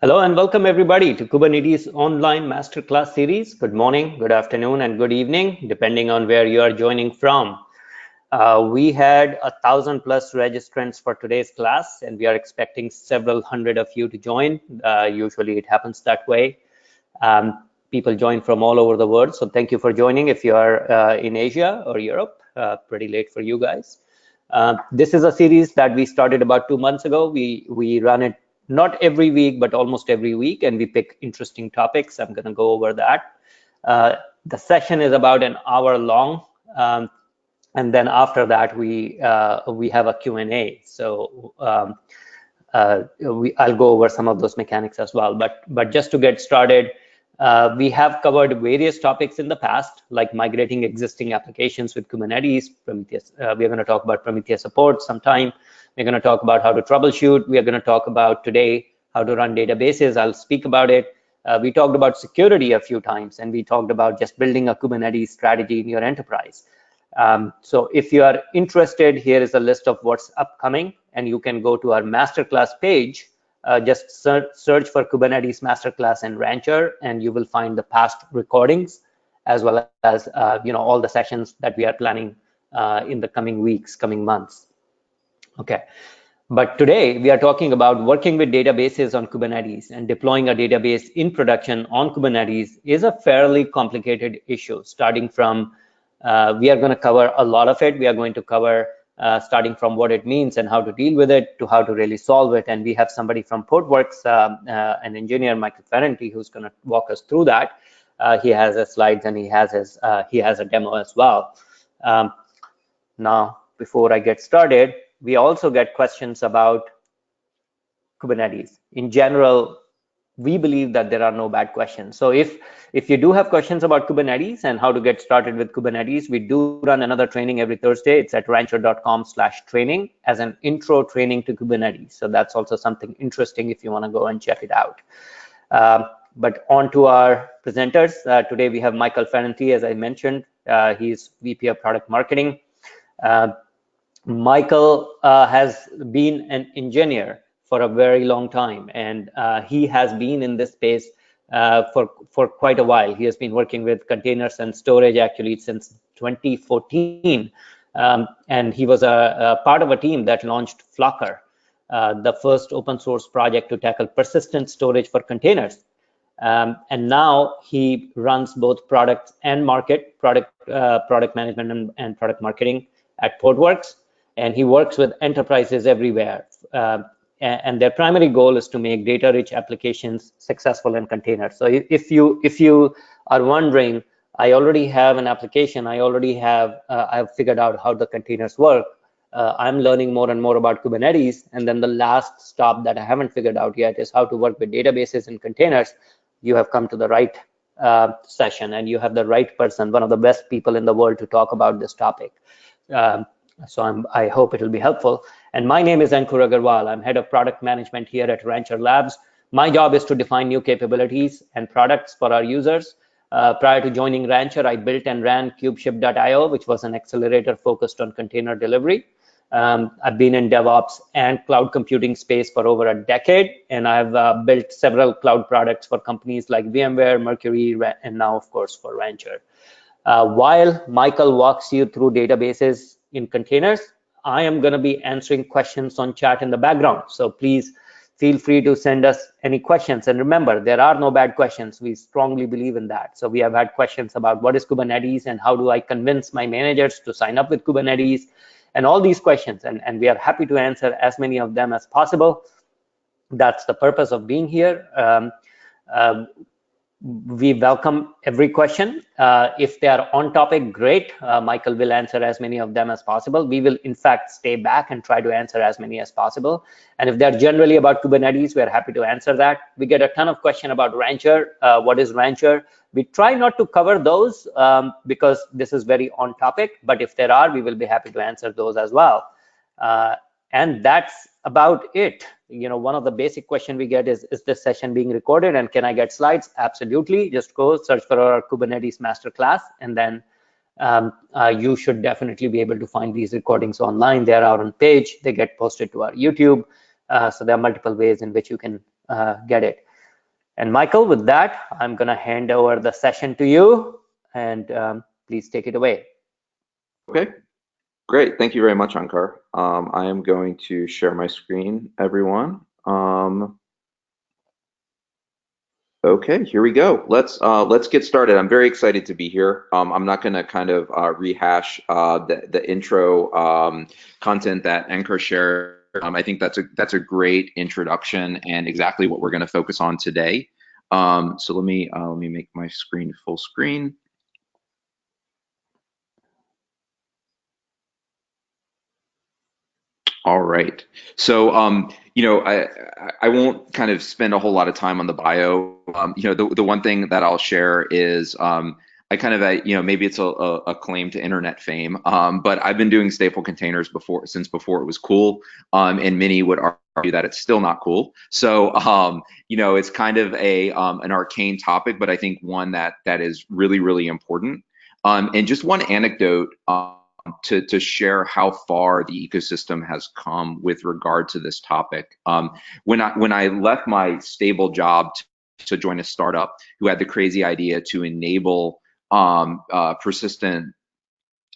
Hello and welcome everybody to Kubernetes Online Masterclass series. Good morning, good afternoon, and good evening, depending on where you are joining from. We had 1,000+ registrants for today's class, and we are expecting several hundred of you to join. Usually it happens that way. People join from all over the world, so thank you for joining. If you are in Asia or Europe, pretty late for you guys. This is a series that we started about 2 months ago. We run it not every week, but almost every week, and we pick interesting topics. I'm going to go over that. The session is about an hour long, and then after that we have a Q&A. So I'll go over some of those mechanics as well. But just to get started, we have covered various topics in the past, like migrating existing applications with Kubernetes, Prometheus. We're going to talk about Prometheus support sometime. We're going to talk about how to troubleshoot. We are going to talk about today how to run databases. I'll speak about it. We talked about security a few times, and we talked about just building a Kubernetes strategy in your enterprise. So if you are interested, here is a list of what's upcoming, and you can go to our masterclass page. Just search for Kubernetes Master Class in Rancher, and you will find the past recordings, as well as all the sessions that we are planning in the coming weeks, coming months. Okay, but today we are talking about working with databases on Kubernetes, and deploying a database in production on Kubernetes is a fairly complicated issue. Starting from, we are going to cover a lot of it. We are going to cover starting from what it means and how to deal with it to how to really solve it. And we have somebody from Portworx, an engineer, Michael Ferranti, who's going to walk us through that. He has his slides, and he has a demo as well. Now, before I get started, we also get questions about Kubernetes. In general, we believe that there are no bad questions. So if you do have questions about Kubernetes and how to get started with Kubernetes, we do run another training every Thursday. It's at rancher.com/training as an intro training to Kubernetes. So that's also something interesting if you want to go and check it out. But on to our presenters. Today we have Michael Ferranti, as I mentioned. He's VP of Product Marketing. Michael has been an engineer for a very long time, and he has been in this space for quite a while. He has been working with containers and storage actually since 2014, and he was a part of a team that launched Flocker, the first open source project to tackle persistent storage for containers. And now he runs both product and product management and product marketing at Portworx, and he works with enterprises everywhere. And their primary goal is to make data-rich applications successful in containers. So if you are wondering, I already have an application, I've figured out how the containers work. I'm learning more and more about Kubernetes, and then the last stop that I haven't figured out yet is how to work with databases and containers. You have come to the right session, and you have the right person, one of the best people in the world to talk about this topic. So I hope it will be helpful. And my name is Ankur Agarwal. I'm head of product management here at Rancher Labs. My job is to define new capabilities and products for our users. Prior to joining Rancher, I built and ran Kubeship.io, which was an accelerator focused on container delivery. I've been in DevOps and cloud computing space for over a decade, and I've built several cloud products for companies like VMware, Mercury, and now, of course, for Rancher. While Michael walks you through databases in containers, I am going to be answering questions on chat in the background. So please feel free to send us any questions. And remember, there are no bad questions. We strongly believe in that. So we have had questions about what is Kubernetes and how do I convince my managers to sign up with Kubernetes, and all these questions. And we are happy to answer as many of them as possible. That's the purpose of being here. We welcome every question. If they are on topic, great. Michael will answer as many of them as possible. We will, in fact, stay back and try to answer as many as possible. And if they're generally about Kubernetes, we're happy to answer that. We get a ton of questions about Rancher. What is Rancher? We try not to cover those because this is very on topic. But if there are, we will be happy to answer those as well. And that's about it. One of the basic questions we get is this session being recorded, and can I get slides? Absolutely. Just go search for our Kubernetes Master Class, and then you should definitely be able to find these recordings online. They are out on page. They get posted to our YouTube. So there are multiple ways in which you can get it. And Michael, with that, I'm going to hand over the session to you, and please take it away. Okay, great. Thank you very much, Ankar. I am going to share my screen, everyone. Okay, here we go. Let's get started. I'm very excited to be here. I'm not going to kind of rehash the intro content that Ankar shared. I think that's a great introduction and exactly what we're going to focus on today. So let me make my screen full screen. All right. So, you know, I won't kind of spend a whole lot of time on the bio. You know, the one thing that I'll share is I kind of, you know, maybe it's a claim to internet fame, but I've been doing stateful containers since before it was cool, and many would argue that it's still not cool. So, you know, it's kind of an arcane topic, but I think one that is really, really important. And just one anecdote. To share how far the ecosystem has come with regard to this topic. When I left my stable job to join a startup who had the crazy idea to enable persistent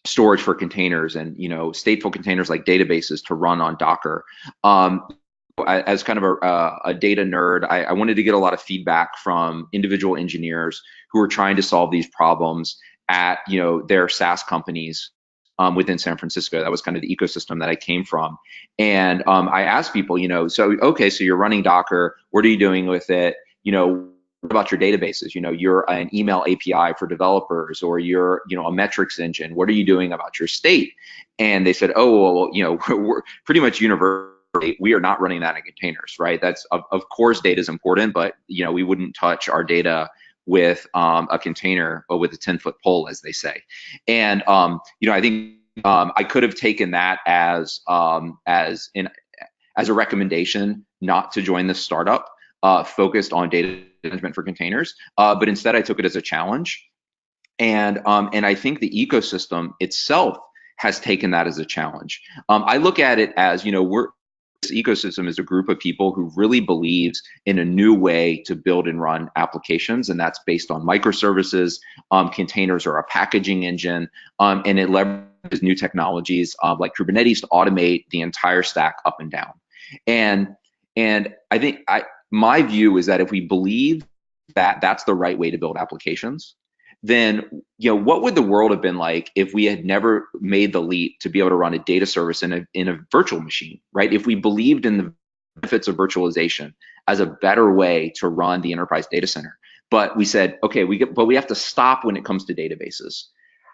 storage for containers and, you know, stateful containers like databases to run on Docker. As kind of a data nerd, I wanted to get a lot of feedback from individual engineers who were trying to solve these problems at, you know, their SaaS companies within San Francisco. That was kind of the ecosystem that I came from. And I asked people, you know, so, okay, so you're running Docker, what are you doing with it? You know, what about your databases? You know, you're an email API for developers, or you're, you know, a metrics engine. What are you doing about your state? And they said, oh, well, you know, we're pretty much universally, we are not running that in containers, right? That's, of course, data is important, but, you know, we wouldn't touch our data with a container, but with a 10-foot pole, as they say. And you know, I think I could have taken that as a recommendation not to join this startup focused on data management for containers, but instead I took it as a challenge. And I think the ecosystem itself has taken that as a challenge. I look at it as, you know, this ecosystem is a group of people who really believes in a new way to build and run applications, and that's based on microservices. Containers are a packaging engine, and it leverages new technologies like Kubernetes to automate the entire stack up and down. And I think my view is that if we believe that that's the right way to build applications, then, you know, what would the world have been like if we had never made the leap to be able to run a data service in a virtual machine, right? If we believed in the benefits of virtualization as a better way to run the enterprise data center, but we said, okay, but we have to stop when it comes to databases.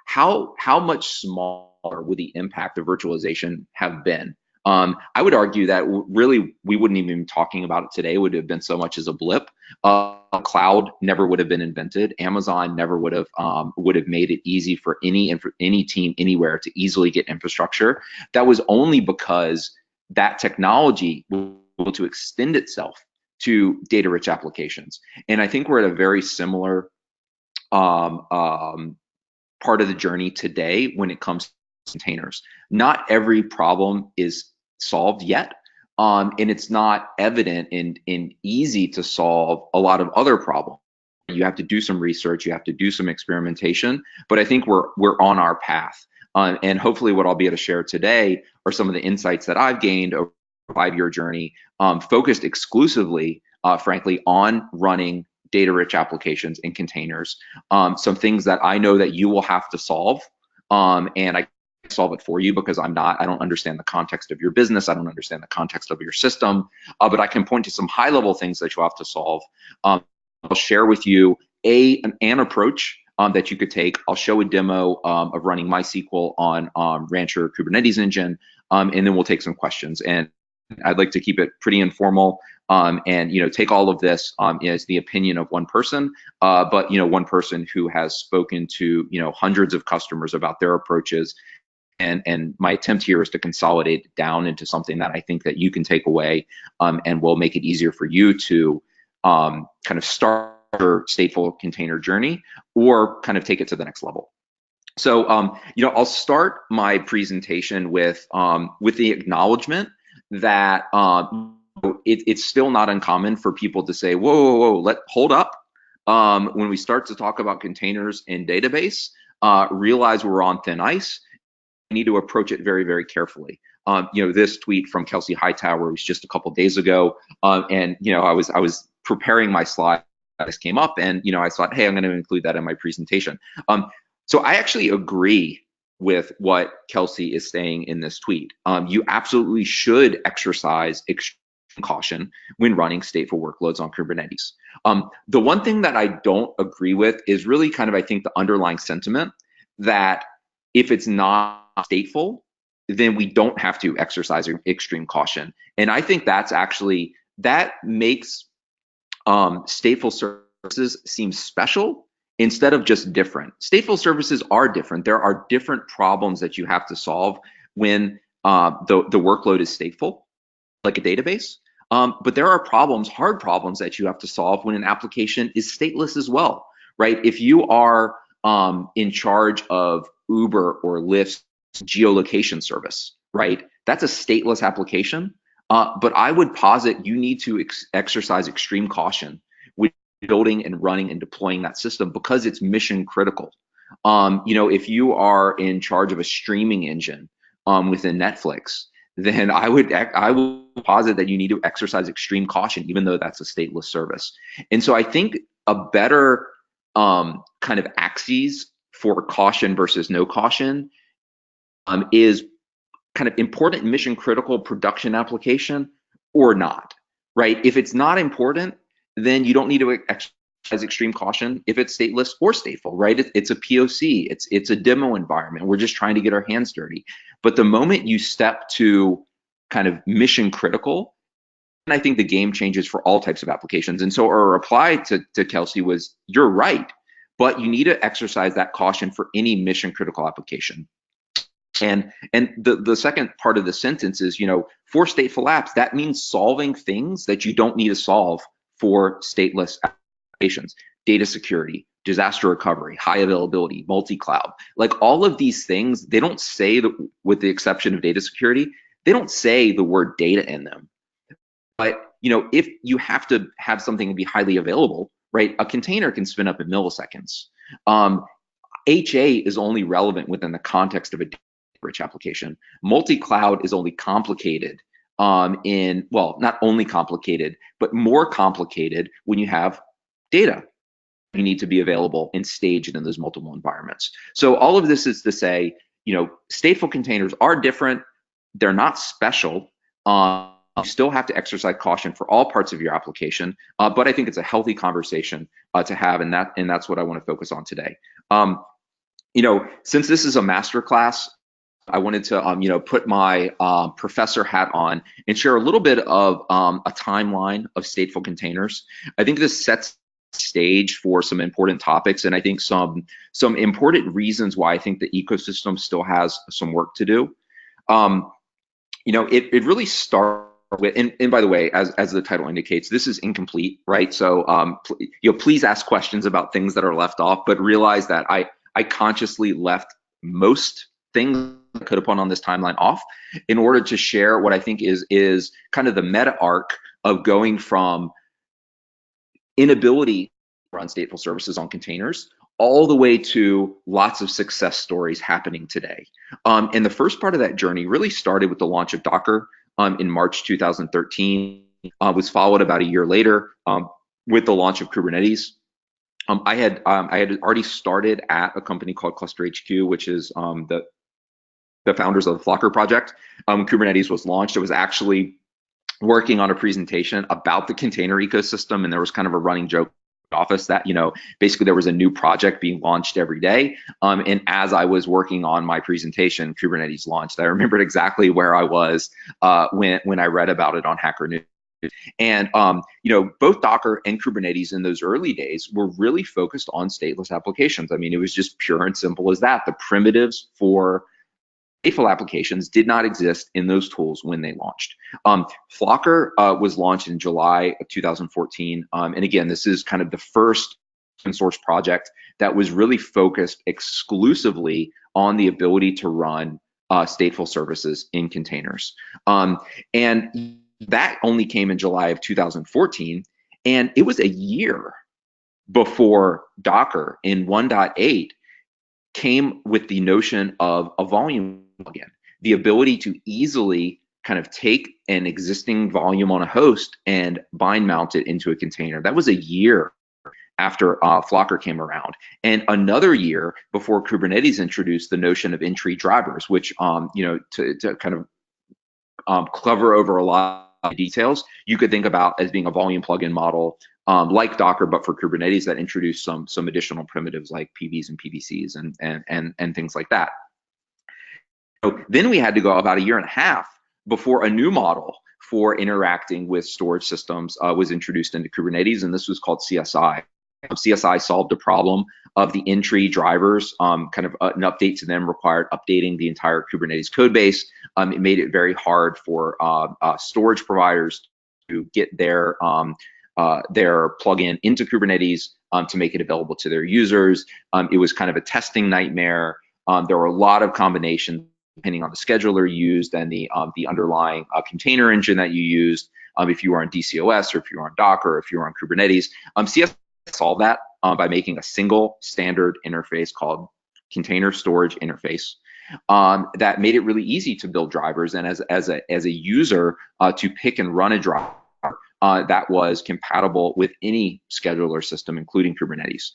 How much smaller would the impact of virtualization have been? I would argue that really we wouldn't even be talking about it today. It would have been so much as a blip. Cloud never would have been invented. Amazon never would have made it easy for any team anywhere to easily get infrastructure. That was only because that technology was able to extend itself to data-rich applications. And I think we're at a very similar part of the journey today when it comes to containers. Not every problem is solved yet. And it's not evident and easy to solve a lot of other problems. You have to do some research, you have to do some experimentation, but I think we're on our path. And hopefully what I'll be able to share today are some of the insights that I've gained over a 5-year journey, focused exclusively, frankly, on running data-rich applications in containers. Some things that I know that you will have to solve, and I solve it for you because I don't understand the context of your business. I don't understand the context of your system, but I can point to some high-level things that you'll have to solve. I'll share with you an approach that you could take. I'll show a demo of running MySQL on Rancher Kubernetes engine, and then we'll take some questions. And I'd like to keep it pretty informal, and, you know, take all of this as the opinion of one person, but, you know, one person who has spoken to, you know, hundreds of customers about their approaches. And my attempt here is to consolidate it down into something that I think that you can take away, and will make it easier for you to kind of start your stateful container journey or kind of take it to the next level. So, you know, I'll start my presentation with the acknowledgement that it's still not uncommon for people to say, whoa, whoa, whoa, hold up. When we start to talk about containers and database, realize we're on thin ice. We need to approach it very, very carefully. This tweet from Kelsey Hightower was just a couple days ago, and I was preparing my slide. This came up, and I thought, hey, I'm going to include that in my presentation. So I actually agree with what Kelsey is saying in this tweet. You absolutely should exercise extreme caution when running stateful workloads on Kubernetes. The one thing that I don't agree with is really kind of, I think, the underlying sentiment that if it's not stateful, then we don't have to exercise extreme caution. And I think that makes stateful services seem special instead of just different. Stateful services are different. There are different problems that you have to solve when the workload is stateful, like a database. But there are hard problems that you have to solve when an application is stateless as well, right? If you are in charge of Uber or Lyft's geolocation service, right? That's a stateless application. But I would posit you need to exercise extreme caution with building and running and deploying that system because it's mission critical. If you are in charge of a streaming engine within Netflix, then I would posit that you need to exercise extreme caution, even though that's a stateless service. And so I think a better kind of axes for caution versus no caution is kind of important mission critical production application or not, right? If it's not important, then you don't need to exercise extreme caution if it's stateless or stateful, right? It's a POC, it's a demo environment. We're just trying to get our hands dirty. But the moment you step to kind of mission critical, and I think the game changes for all types of applications. And so our reply to Kelsey was, you're right, but you need to exercise that caution for any mission critical application. And the second part of the sentence is, for stateful apps, that means solving things that you don't need to solve for stateless applications. Data security, disaster recovery, high availability, multi-cloud. Like all of these things, they don't say, with the exception of data security, they don't say the word data in them. But if you have to have something be highly available, right, a container can spin up in milliseconds. HA is only relevant within the context of a rich application. Multi-cloud is only complicated not only complicated, but more complicated when you have data. You need to be available and staged in those multiple environments. So all of this is to say, stateful containers are different. They're not special. You still have to exercise caution for all parts of your application, but I think it's a healthy conversation to have, and that's what I want to focus on today. Since this is a master class, I wanted to put my professor hat on and share a little bit of a timeline of stateful containers. I think this sets the stage for some important topics, and I think some important reasons why I think the ecosystem still has some work to do. It really starts with, and by the way, as the title indicates, this is incomplete, right? So please ask questions about things that are left off, but realize that I consciously left most things I could have put on this timeline off in order to share what I think is kind of the meta arc of going from inability to run stateful services on containers all the way to lots of success stories happening today. And the first part of that journey really started with the launch of Docker in March 2013, was followed about a year later with the launch of Kubernetes. I had already started at a company called Cluster HQ, which is the founders of the Flocker project. Kubernetes was launched. It was actually working on a presentation about the container ecosystem, and there was kind of a running joke office that basically there was a new project being launched every day, and as I was working on my presentation, Kubernetes launched. I remembered exactly where I was when I read about it on Hacker News. And both Docker and Kubernetes in those early days were really focused on stateless applications. I mean, it was just pure and simple as that. The primitives for stateful applications did not exist in those tools when they launched. Flocker was launched in July of 2014. And again, this is kind of the first open source project that was really focused exclusively on the ability to run stateful services in containers. And That only came in July of 2014, and it was a year before Docker in 1.8 came with the notion of a volume plugin, the ability to easily kind of take an existing volume on a host and bind mount it into a container. That was a year after Flocker came around, and another year before Kubernetes introduced the notion of in-tree drivers, which to kind of cover over a lot of details, you could think about as being a volume plugin model like Docker, but for Kubernetes, that introduced some additional primitives like PVs and PVCs and things like that. So then we had to go about a year and a half before a new model for interacting with storage systems was introduced into Kubernetes, and this was called CSI. CSI solved the problem of the in-tree drivers. Kind of an update to them required updating the entire Kubernetes code base. It made it very hard for storage providers to get their plugin into Kubernetes to make it available to their users. It was kind of a testing nightmare. There were a lot of combinations depending on the scheduler used and the underlying container engine that you used. If you were on DCOS or if you were on Docker or if you were on Kubernetes, CSI solved that by making a single standard interface called Container Storage Interface that made it really easy to build drivers and as a user to pick and run a driver that was compatible with any scheduler system, including Kubernetes.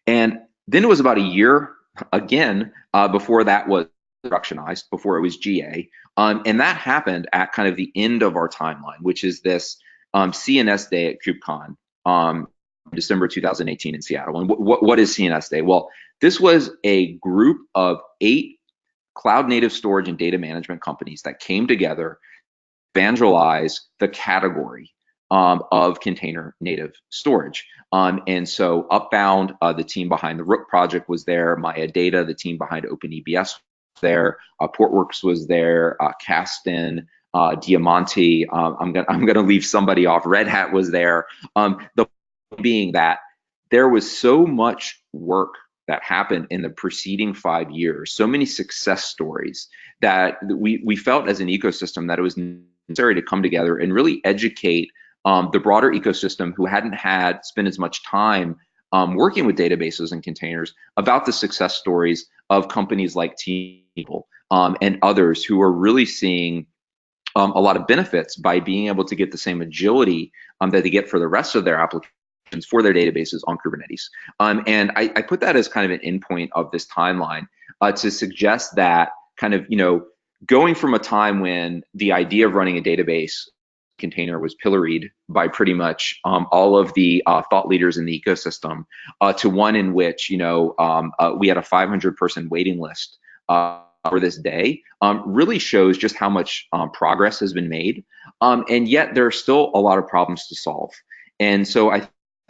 And then it was about a year again before that was productionized, before it was GA. And that happened at kind of the end of our timeline, which is this CNS Day at KubeCon, December 2018 in Seattle. And what is CNS Day? Well, this was a group of 8 cloud native storage and data management companies that came together to evangelize the category of container native storage. And so Upbound, the team behind the Rook project was there, Maya Data, the team behind OpenEBS was there, Portworx was there, Kasten, Diamante, I'm gonna leave somebody off, Red Hat was there. The point being that there was so much work that happened in the preceding 5 years, so many success stories that we felt as an ecosystem that it was necessary to come together and really educate the broader ecosystem who hadn't spent as much time working with databases and containers about the success stories of companies like T-People and others who are really seeing a lot of benefits by being able to get the same agility that they get for the rest of their applications for their databases on Kubernetes. And I put that as kind of an endpoint of this timeline to suggest that kind of, going from a time when the idea of running a database container was pilloried by pretty much all of the thought leaders in the ecosystem to one in which, we had a 500-person waiting list for this day, really shows just how much progress has been made. And yet there are still a lot of problems to solve. And so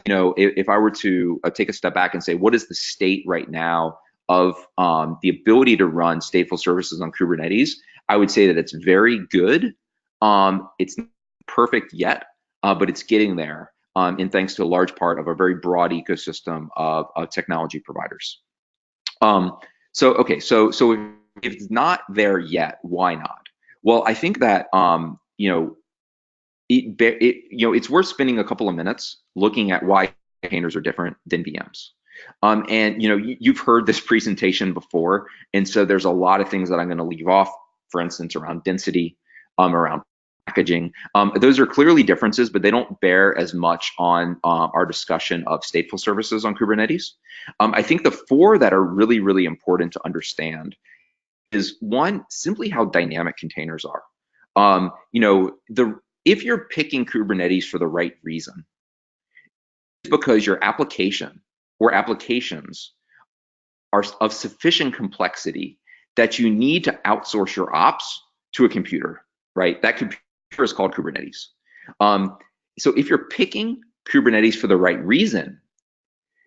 if I were to take a step back and say, what is the state right now of the ability to run stateful services on Kubernetes? I would say that it's very good. It's not perfect yet, but it's getting there. And thanks to a large part of a very broad ecosystem of technology providers. So if it's not there yet, why not? Well, I think that it's worth spending a couple of minutes looking at why containers are different than VMs. And you've heard this presentation before, and so there's a lot of things that I'm going to leave off. For instance, around density, around packaging. Those are clearly differences, but they don't bear as much on our discussion of stateful services on Kubernetes. I think the 4 that are really, really important to understand is, one, simply how dynamic containers are. If you're picking Kubernetes for the right reason, it's because your application or applications are of sufficient complexity that you need to outsource your ops to a computer, right? That computer is called Kubernetes. So if you're picking Kubernetes for the right reason,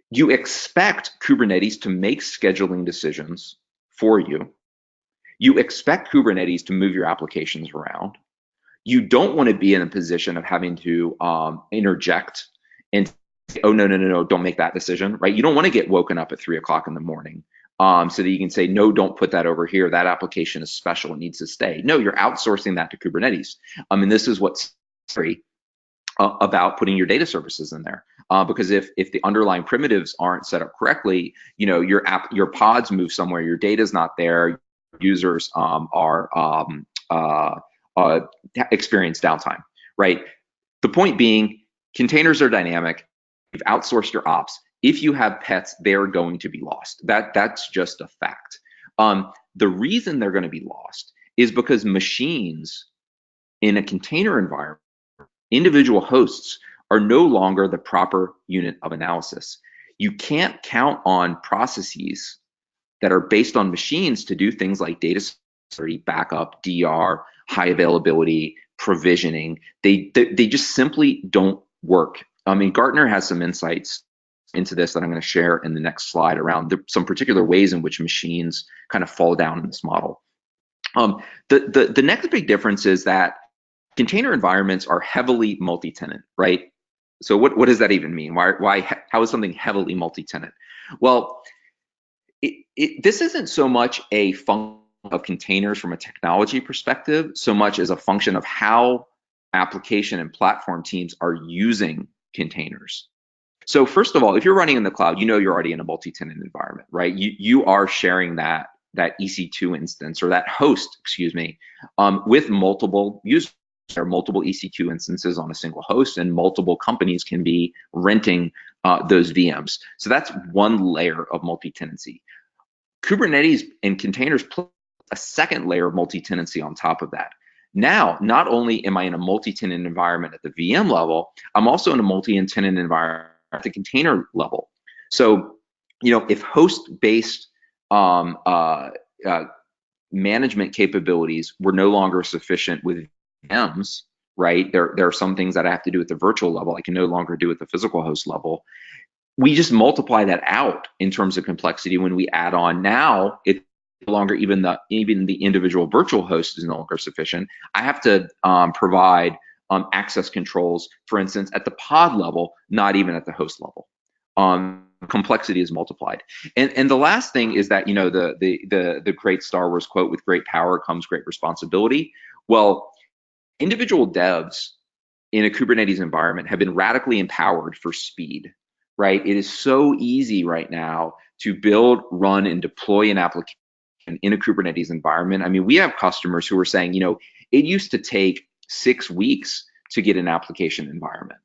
you expect Kubernetes to make scheduling decisions for you. You expect Kubernetes to move your applications around. You don't want to be in a position of having to interject and say, oh, no, don't make that decision, right? You don't want to get woken up at 3 o'clock in the morning so that you can say, no, don't put that over here. That application is special. It needs to stay. No, you're outsourcing that to Kubernetes. And this is what's scary about putting your data services in there, because if the underlying primitives aren't set up correctly, your pods move somewhere, your data's not there, users experience downtime, right? The point being, containers are dynamic. You've outsourced your ops. If you have pets, they're going to be lost. That's just a fact. The reason they're going to be lost is because machines in a container environment, individual hosts, are no longer the proper unit of analysis. You can't count on processes that are based on machines to do things like data security, backup, DR, high availability, provisioning. They just simply don't work. I mean, Gartner has some insights into this that I'm going to share in the next slide around some particular ways in which machines kind of fall down in this model. The next big difference is that container environments are heavily multi-tenant, right? So what does that even mean? How is something heavily multi-tenant? Well, this isn't so much a function of containers from a technology perspective, so much as a function of how application and platform teams are using containers. So first of all, if you're running in the cloud, you're already in a multi-tenant environment, right? You are sharing that EC2 instance, or that host, excuse me, with multiple users. There are multiple EC2 instances on a single host, and multiple companies can be renting those VMs. So that's one layer of multi-tenancy. Kubernetes and containers put a second layer of multi-tenancy on top of that. Now, not only am I in a multi-tenant environment at the VM level, I'm also in a multi-tenant environment at the container level. So, if host-based management capabilities were no longer sufficient with VMs, right? There are some things that I have to do at the virtual level I can no longer do at the physical host level. We just multiply that out in terms of complexity when we add on. Now it's no longer even the individual virtual host is no longer sufficient. I have to provide access controls, for instance, at the pod level, not even at the host level. Complexity is multiplied. And the last thing is that, the great Star Wars quote, with great power comes great responsibility. Well, individual devs in a Kubernetes environment have been radically empowered for speed, right? It is so easy right now to build, run, and deploy an application in a Kubernetes environment. I mean, we have customers who are saying, it used to take 6 weeks to get an application environment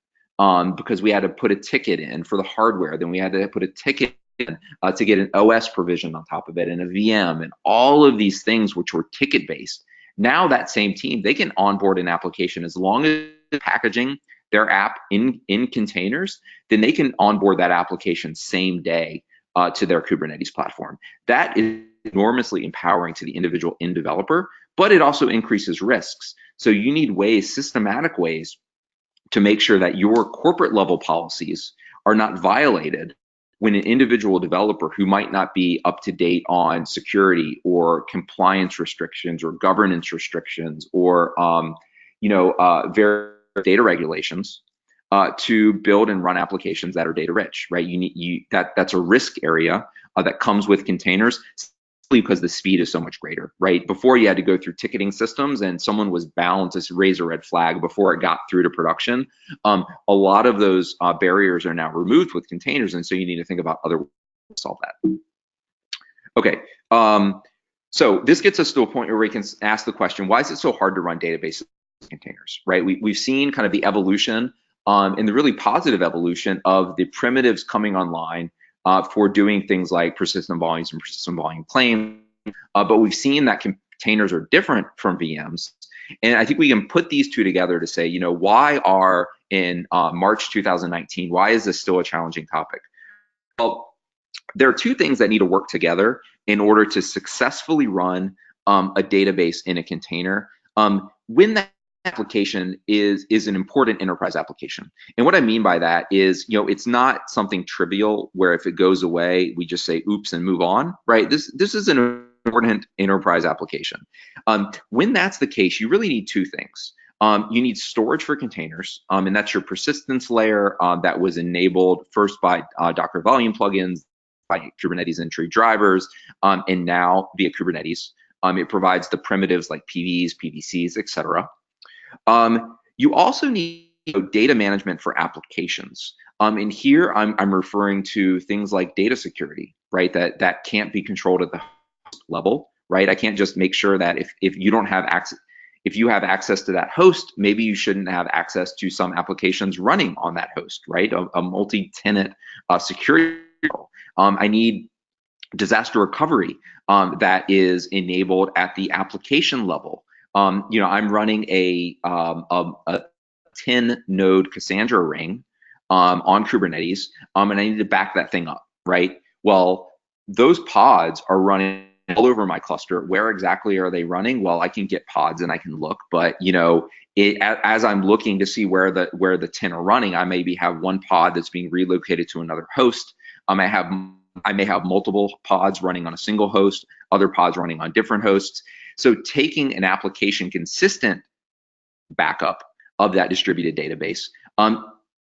because we had to put a ticket in for the hardware. Then we had to put a ticket in to get an OS provision on top of it, and a VM, and all of these things which were ticket-based. Now that same team, they can onboard an application as long as they're packaging their app in containers, then they can onboard that application same day to their Kubernetes platform. That is enormously empowering to the individual developer, but it also increases risks. So you need systematic ways to make sure that your corporate level policies are not violated when an individual developer who might not be up to date on security or compliance restrictions or governance restrictions or various data regulations to build and run applications that are data rich, right? That's a risk area that comes with containers, because the speed is so much greater, right? Before, you had to go through ticketing systems and someone was bound to raise a red flag before it got through to production. A lot of those barriers are now removed with containers, and so you need to think about other ways to solve that. Okay, so this gets us to a point where we can ask the question, why is it so hard to run databases containers, right? We've seen kind of the evolution and the really positive evolution of the primitives coming online for doing things like persistent volumes and persistent volume claims. But we've seen that containers are different from VMs. And I think we can put these two together to say, why are in March 2019, why is this still a challenging topic? Well, there are two things that need to work together in order to successfully run a database in a container. When that application is an important enterprise application. And what I mean by that is, it's not something trivial where if it goes away, we just say oops and move on, right? This is an important enterprise application. When that's the case, you really need two things. You need storage for containers, and that's your persistence layer that was enabled first by Docker Volume plugins, by Kubernetes entry drivers, and now via Kubernetes. It provides the primitives like PVs, PVCs, etc. You also need data management for applications. And here I'm referring to things like data security, right? That can't be controlled at the host level, right? I can't just make sure that if you don't have access, if you have access to that host, maybe you shouldn't have access to some applications running on that host, right? A multi-tenant security. I need disaster recovery that is enabled at the application level. I'm running a 10-node Cassandra ring on Kubernetes, and I need to back that thing up, right? Well, those pods are running all over my cluster. Where exactly are they running? Well, I can get pods and I can look, but as I'm looking to see where the 10 are running, I maybe have one pod that's being relocated to another host. I may have multiple pods running on a single host, other pods running on different hosts. So taking an application consistent backup of that distributed database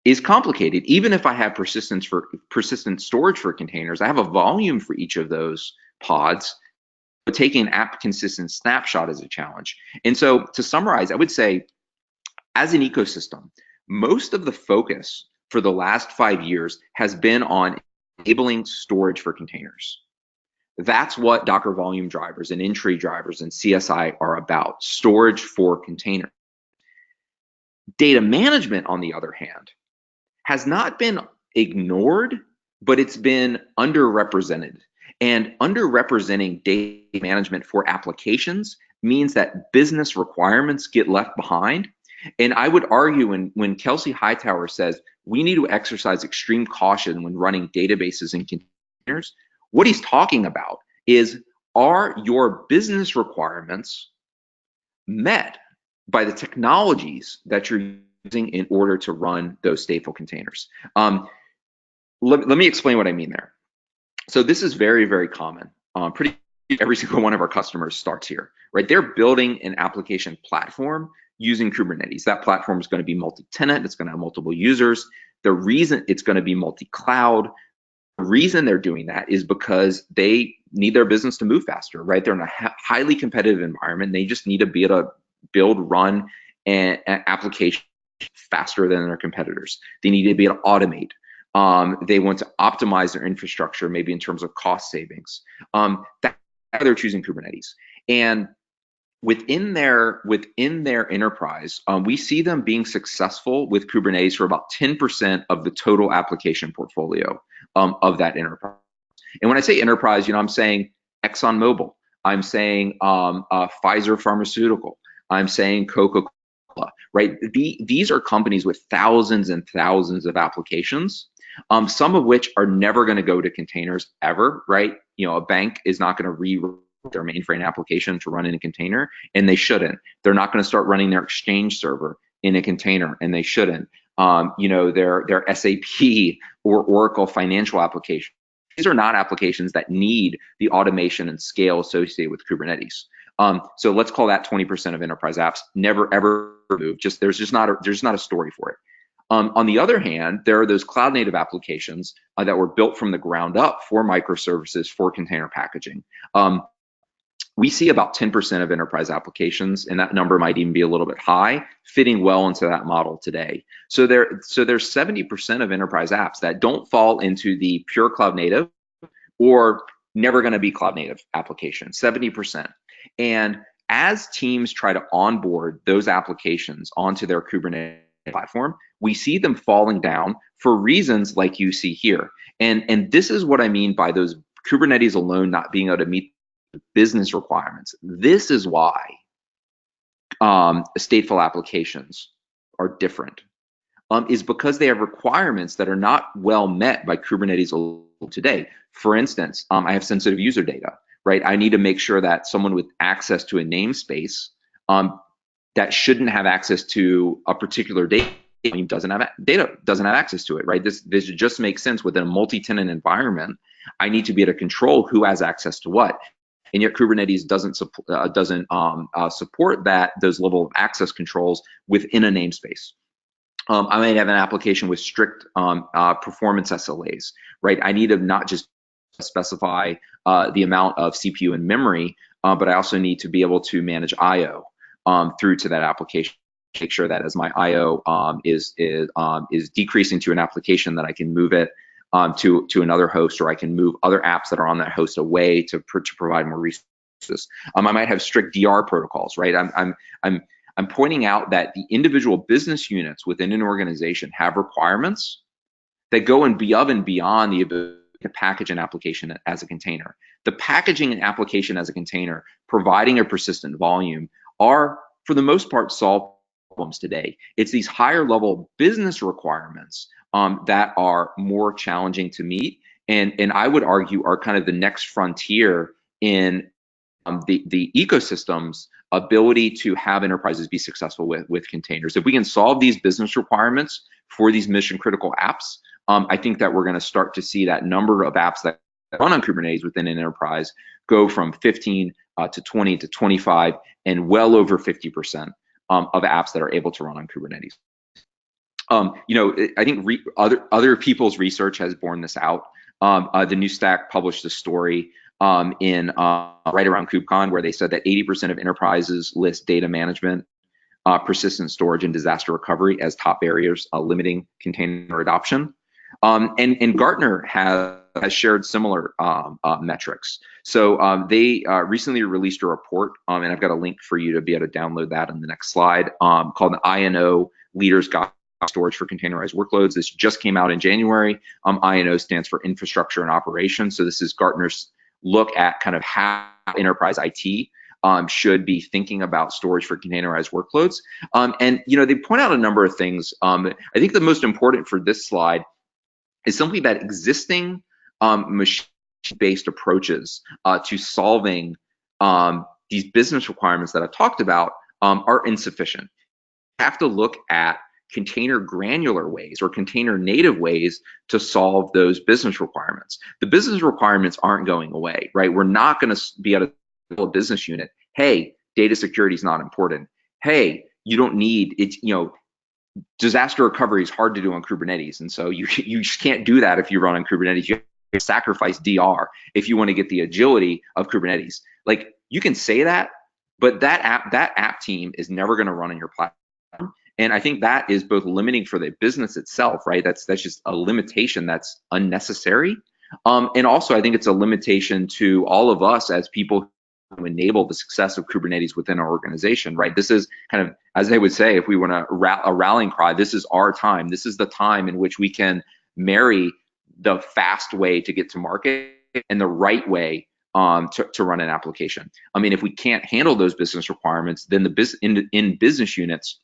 is complicated. Even if I have persistent storage for containers, I have a volume for each of those pods. But taking an app consistent snapshot is a challenge. And so to summarize, I would say as an ecosystem, most of the focus for the last 5 years has been on enabling storage for containers. That's what Docker volume drivers and entry drivers and CSI are about, storage for containers. Data management, on the other hand, has not been ignored, but it's been underrepresented. And underrepresenting data management for applications means that business requirements get left behind. And I would argue when Kelsey Hightower says we need to exercise extreme caution when running databases and containers, what he's talking about is, are your business requirements met by the technologies that you're using in order to run those stateful containers? Let me explain what I mean there. So this is very, very common. Pretty every single one of our customers starts here, right? They're building an application platform using Kubernetes. That platform is going to be multi-tenant. It's going to have multiple users. The reason it's going to be multi-cloud, the reason they're doing that is because they need their business to move faster, right? They're in a highly competitive environment. They just need to be able to build, run an application faster than their competitors. They need to be able to automate. They want to optimize their infrastructure, maybe in terms of cost savings. That's why they're choosing Kubernetes. And within their enterprise, we see them being successful with Kubernetes for about 10% of the total application portfolio of that enterprise. And when I say enterprise, I'm saying ExxonMobil, I'm saying Pfizer Pharmaceutical, I'm saying Coca-Cola, right? These are companies with thousands and thousands of applications, some of which are never going to go to containers ever, right? A bank is not going to rewrite their mainframe application to run in a container, and they shouldn't. They're not going to start running their Exchange server in a container, and they shouldn't. Their SAP or Oracle financial application. These are not applications that need the automation and scale associated with Kubernetes. So let's call that 20% of enterprise apps never ever move. There's not a story for it. On the other hand, there are those cloud native applications that were built from the ground up for microservices for container packaging. We see about 10% of enterprise applications, and that number might even be a little bit high, fitting well into that model today. So there's 70% of enterprise apps that don't fall into the pure cloud native or never going to be cloud native application, 70%. And as teams try to onboard those applications onto their Kubernetes platform, we see them falling down for reasons like you see here. And this is what I mean by those Kubernetes alone not being able to meet business requirements. This is why stateful applications are different, is because they have requirements that are not well met by Kubernetes today. For instance, I have sensitive user data, right? I need to make sure that someone with access to a namespace that shouldn't have access to a particular data doesn't have access to it, right? This just makes sense within a multi-tenant environment. I need to be able to control who has access to what. And yet Kubernetes doesn't support those level of access controls within a namespace. I might have an application with strict performance SLAs, right? I need to not just specify the amount of CPU and memory, but I also need to be able to manage I/O through to that application. Make sure that as my I/O is decreasing to an application, that I can move it to another host, or I can move other apps that are on that host away to provide more resources. I might have strict DR protocols, right? I'm pointing out that the individual business units within an organization have requirements that go above and beyond the ability to package an application as a container. The packaging an application as a container, providing a persistent volume, are for the most part solved problems today. It's these higher level business requirements that are more challenging to meet, and I would argue are kind of the next frontier in the ecosystem's ability to have enterprises be successful with containers. If we can solve these business requirements for these mission critical apps, I think that we're going to start to see that number of apps that run on Kubernetes within an enterprise go from 15 to 20 to 25 and well over 50% of apps that are able to run on Kubernetes. I think other people's research has borne this out. The New Stack published a story in right around KubeCon, where they said that 80% of enterprises list data management, persistent storage, and disaster recovery as top barriers limiting container adoption. And Gartner has shared similar metrics. So they recently released a report, and I've got a link for you to be able to download that on the next slide, called the INO Leaders Guide to Storage for Containerized Workloads. This just came out in January. INO stands for Infrastructure and Operations. So this is Gartner's look at kind of how enterprise IT should be thinking about storage for containerized workloads. And they point out a number of things. I think the most important for this slide is simply that existing machine-based approaches to solving these business requirements that I've talked about are insufficient. You have to look at container granular ways or container native ways to solve those business requirements. The business requirements aren't going away, right? We're not going to be able to tell a business unit, hey, data security is not important. Hey, you don't need it, disaster recovery is hard to do on Kubernetes, and so you just can't do that if you run on Kubernetes. You have to sacrifice DR if you want to get the agility of Kubernetes. Like, you can say that, but that app team is never going to run on your platform. And I think that is both limiting for the business itself, right? That's just a limitation that's unnecessary. And also, I think it's a limitation to all of us as people who enable the success of Kubernetes within our organization, right? This is kind of, as they would say, if we want a rallying cry, this is our time. This is the time in which we can marry the fast way to get to market and the right way to run an application. I mean, if we can't handle those business requirements, then the business units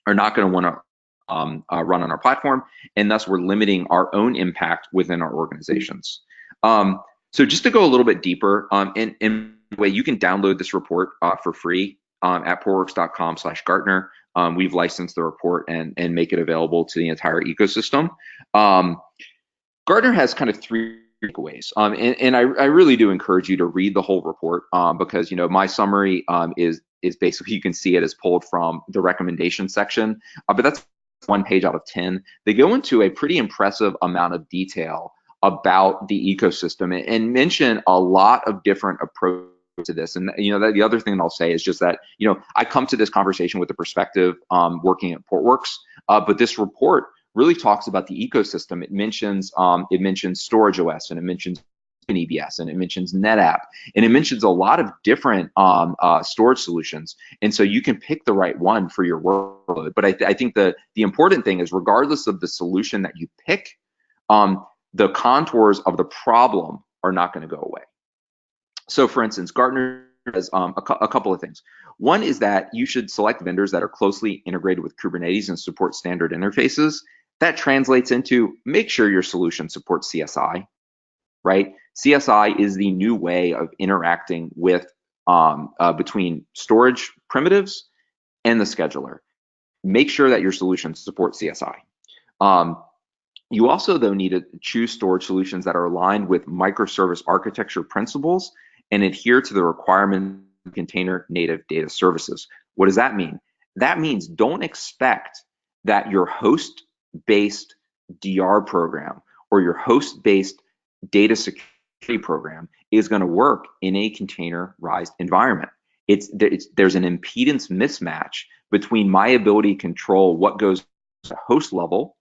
are not going to want to run on our platform, and thus we're limiting our own impact within our organizations. So just to go a little bit deeper, in way, you can download this report for free at portworx.com/Gartner. We've licensed the report and make it available to the entire ecosystem. Gartner has kind of three takeaways, and I really do encourage you to read the whole report because my summary is basically, you can see it is pulled from the recommendation section, but that's 1 page out of 10. They go into a pretty impressive amount of detail about the ecosystem and mention a lot of different approaches to this. And the other thing I'll say is just that I come to this conversation with the perspective working at Portworx, but this report really talks about the ecosystem. It mentions Storage OS, and it mentions EBS, and it mentions NetApp, and it mentions a lot of different storage solutions. And so you can pick the right one for your workload. But I think the important thing is, regardless of the solution that you pick, the contours of the problem are not going to go away. So for instance, Gartner has a couple of things. One is that you should select vendors that are closely integrated with Kubernetes and support standard interfaces. That translates into make sure your solution supports CSI, right? CSI is the new way of interacting with between storage primitives and the scheduler. Make sure that your solution supports CSI. You also, though, need to choose storage solutions that are aligned with microservice architecture principles and adhere to the requirement of container native data services. What does that mean? That means don't expect that your host-based DR program or your host-based data security program is going to work in a containerized environment. There's an impedance mismatch between my ability to control what goes at host level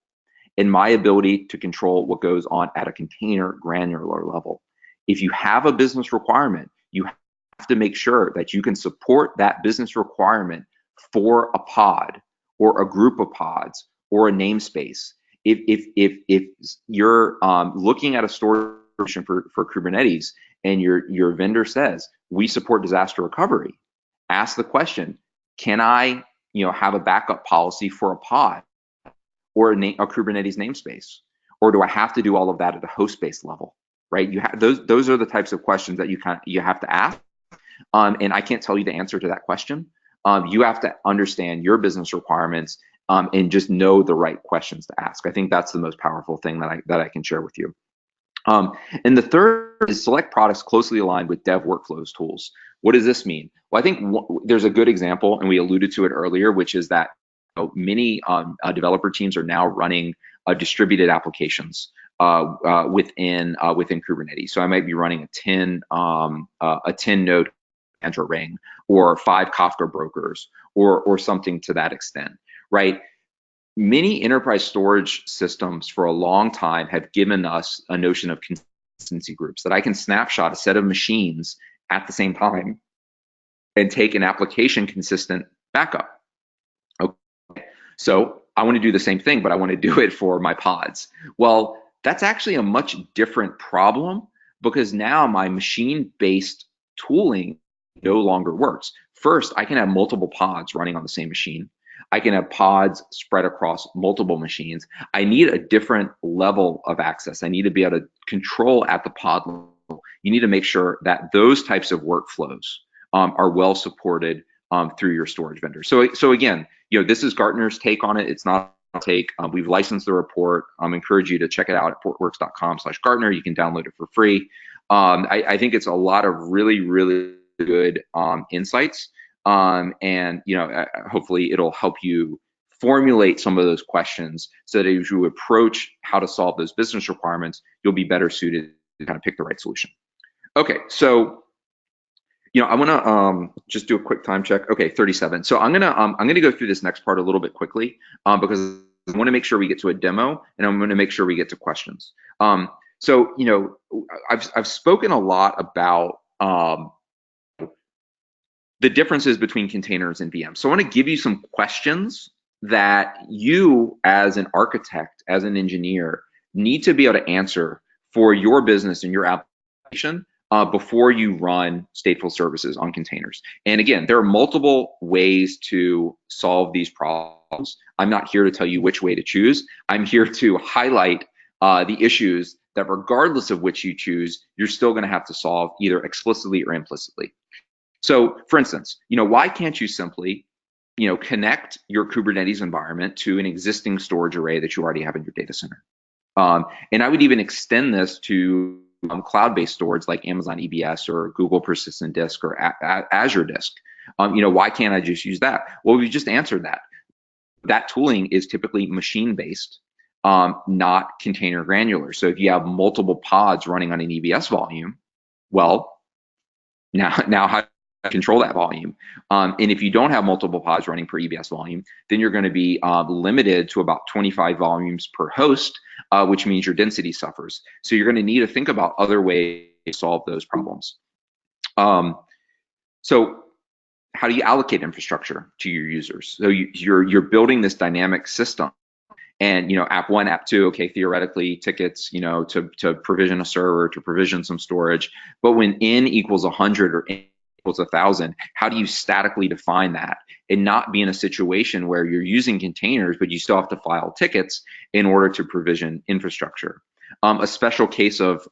and my ability to control what goes on at a container granular level. If you have a business requirement, you have to make sure that you can support that business requirement for a pod or a group of pods or a namespace. If you're looking at a storage solution for Kubernetes and your vendor says we support disaster recovery, ask the question: can I, have a backup policy for a pod or a Kubernetes namespace, or do I have to do all of that at a host-based level? Right? You have those are the types of questions that you have to ask. And I can't tell you the answer to that question. You have to understand your business requirements and just know the right questions to ask. I think that's the most powerful thing that I can share with you. And the third is select products closely aligned with dev workflows tools. What does this mean? Well, I think there's a good example, and we alluded to it earlier, which is that many developer teams are now running distributed applications within Kubernetes. So I might be running a 10 node Andrew ring or 5 Kafka brokers or something to that extent, right? Many enterprise storage systems for a long time have given us a notion of consistency groups, that I can snapshot a set of machines at the same time and take an application consistent backup. Okay. So I want to do the same thing, but I want to do it for my pods. Well, that's actually a much different problem, because now my machine-based tooling no longer works. First, I can have multiple pods running on the same machine. I can have pods spread across multiple machines. I need a different level of access. I need to be able to control at the pod level. You need to make sure that those types of workflows are well supported through your storage vendor. So again, this is Gartner's take on it. It's not a take. We've licensed the report. Encourage you to check it out at portworx.com/Gartner. You can download it for free. I think it's a lot of really, really good insights. And hopefully it'll help you formulate some of those questions so that as you approach how to solve those business requirements, you'll be better suited to kind of pick the right solution. Okay, so I want to just do a quick time check. Okay, 37. So I'm gonna go through this next part a little bit quickly because I want to make sure we get to a demo, and I'm going to make sure we get to questions. So I've spoken a lot about the differences between containers and VMs. So I want to give you some questions that you, as an architect, as an engineer, need to be able to answer for your business and your application before you run stateful services on containers. And again, there are multiple ways to solve these problems. I'm not here to tell you which way to choose. I'm here to highlight the issues that, regardless of which you choose, you're still going to have to solve either explicitly or implicitly. So, for instance, why can't you simply, connect your Kubernetes environment to an existing storage array that you already have in your data center? And I would even extend this to cloud-based storage like Amazon EBS or Google Persistent Disk or Azure Disk. Why can't I just use that? Well, we just answered that. That tooling is typically machine-based, not container granular. So if you have multiple pods running on an EBS volume, well, now how control that volume. And if you don't have multiple pods running per EBS volume, then you're going to be limited to about 25 volumes per host, which means your density suffers. So you're going to need to think about other ways to solve those problems. So how do you allocate infrastructure to your users? So you're building this dynamic system. And app 1, app 2, okay, theoretically tickets, to provision a server, to provision some storage. But when n equals 100 or n equals 1,000, how do you statically define that and not be in a situation where you're using containers, but you still have to file tickets in order to provision infrastructure? A special case of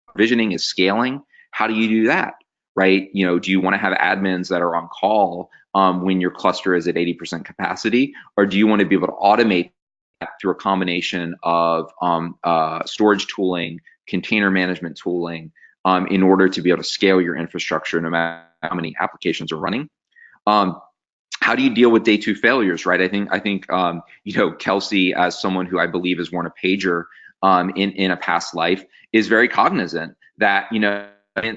provisioning is scaling. How do you do that, right? Do you want to have admins that are on call when your cluster is at 80% capacity, or do you want to be able to automate that through a combination of storage tooling, container management tooling, in order to be able to scale your infrastructure no matter how many applications are running? How do you deal with day 2 failures, right? I think Kelsey, as someone who I believe has worn a pager in a past life, is very cognizant that, you know,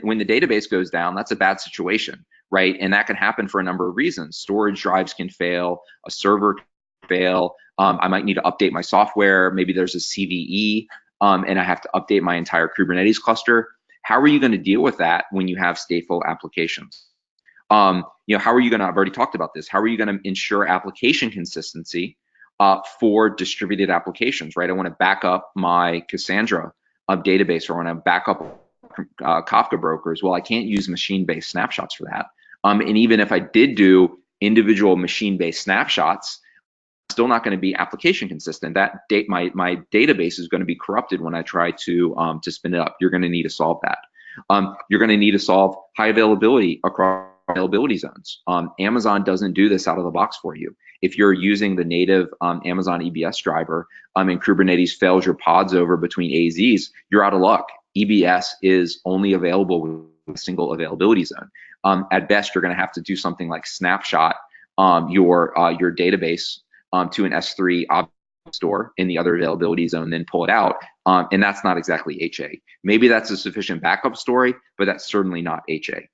when the database goes down, that's a bad situation, right? And that can happen for a number of reasons. Storage drives can fail, a server can fail. I might need to update my software. Maybe there's a CVE, and I have to update my entire Kubernetes cluster. How are you going to deal with that when you have stateful applications? You know, how are you going to, I've already talked about this, how are you going to ensure application consistency for distributed applications, right? I want to back up my Cassandra database, or I want to back up Kafka brokers. Well, I can't use machine-based snapshots for that. And even if I did do individual machine-based snapshots, still not going to be application consistent. That my database is going to be corrupted when I try to spin it up. You're going to need to solve that. You're going to need to solve high availability across availability zones. Amazon doesn't do this out of the box for you. If you're using the native Amazon EBS driver and Kubernetes fails your pods over between AZs, you're out of luck. EBS is only available with a single availability zone. At best, you're going to have to do something like snapshot your database to an S3 object store in the other availability zone, then pull it out. And that's not exactly HA. Maybe that's a sufficient backup story, but that's certainly not HA.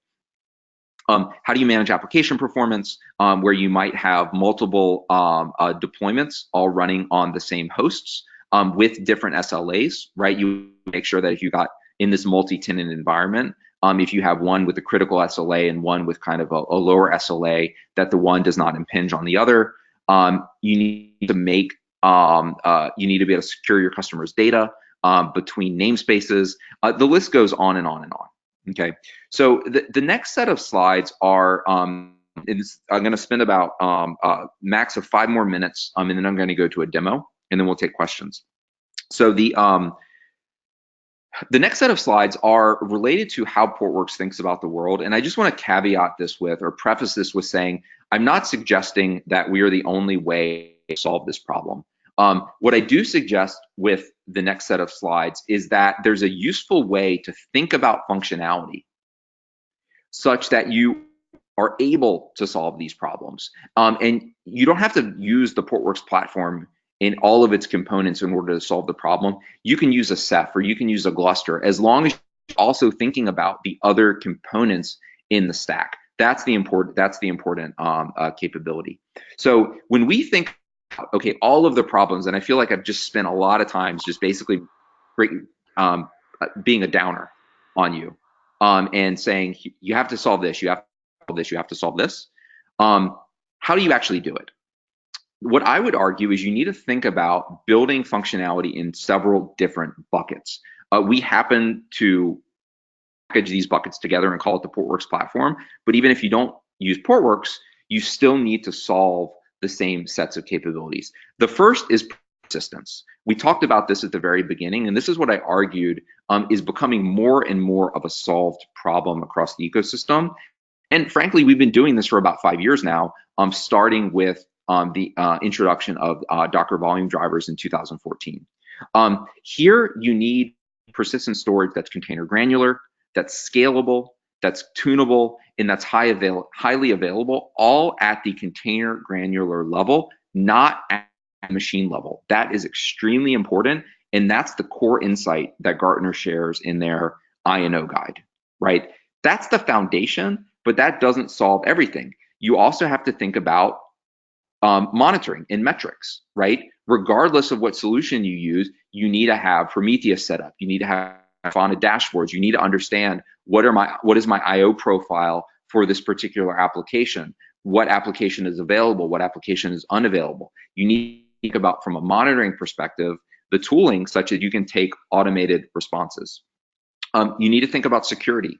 How do you manage application performance where you might have multiple deployments all running on the same hosts with different SLAs, right? You make sure that if you got in this multi-tenant environment, if you have one with a critical SLA and one with kind of a lower SLA, that the one does not impinge on the other. You need to make, you need to be able to secure your customers' data between namespaces. The list goes on and on and on. Okay, so the next set of slides are, I'm going to spend about max of 5 more minutes, and then I'm going to go to a demo, and then we'll take questions. So the next set of slides are related to how Portworx thinks about the world, and I just want to caveat this with, or preface this with saying, I'm not suggesting that we are the only way to solve this problem. What I do suggest with the next set of slides is that there's a useful way to think about functionality such that you are able to solve these problems. And you don't have to use the Portworx platform in all of its components in order to solve the problem. You can use a Ceph or you can use a Gluster, as long as you're also thinking about the other components in the stack. That's the important capability. So when we think, okay, all of the problems, and I feel like I've just spent a lot of time just basically being a downer on you and saying you have to solve this, you have to solve this, you have to solve this. How do you actually do it? What I would argue is you need to think about building functionality in several different buckets. We happen to package these buckets together and call it the Portworx platform, but even if you don't use Portworx, you still need to solve the same sets of capabilities. The first is persistence. We talked about this at the very beginning, and this is what I argued is becoming more and more of a solved problem across the ecosystem. And frankly, we've been doing this for about 5 years now, starting with the introduction of Docker volume drivers in 2014. Here you need persistent storage that's container granular, that's scalable, that's tunable, and that's highly available, all at the container granular level, not at machine level. That is extremely important, and that's the core insight that Gartner shares in their I&O guide, right? That's the foundation, but that doesn't solve everything. You also have to think about monitoring and metrics, right? Regardless of what solution you use, you need to have Prometheus set up. You need to have on a dashboards. You need to understand what is my IO profile for this particular application, what application is available, what application is unavailable. You need to think about, from a monitoring perspective, the tooling such that you can take automated responses. You need to think about security,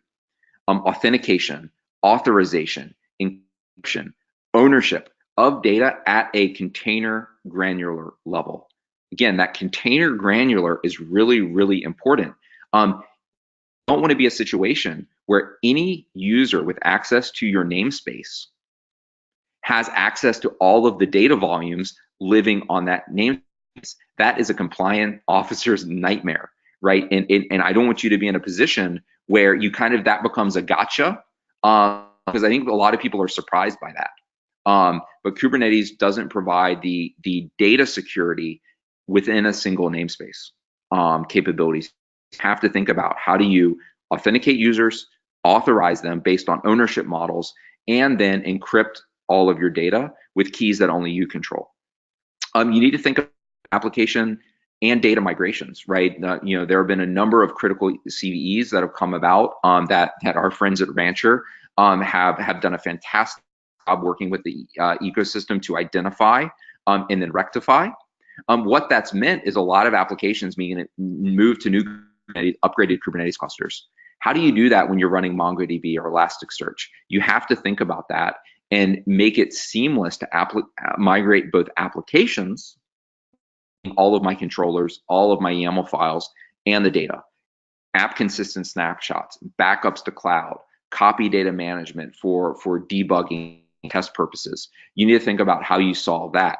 authentication, authorization, encryption, ownership of data at a container granular level. Again, that container granular is really, really important. You don't want to be a situation where any user with access to your namespace has access to all of the data volumes living on that namespace. That is a compliant officer's nightmare, right? And I don't want you to be in a position where you that becomes a gotcha, because I think a lot of people are surprised by that. But Kubernetes doesn't provide the data security within a single namespace capabilities. You have to think about, how do you authenticate users, authorize them based on ownership models, and then encrypt all of your data with keys that only you control. You need to think of application and data migrations, right? There have been a number of critical CVEs that have come about that our friends at Rancher have done a fantastic job working with the ecosystem to identify and then rectify. What that's meant is a lot of applications being moved to new upgraded Kubernetes clusters. How do you do that when you're running MongoDB or Elasticsearch? You have to think about that and make it seamless to migrate both applications, all of my controllers, all of my YAML files, and the data. App consistent snapshots, backups to cloud, copy data management for debugging test purposes. You need to think about how you solve that,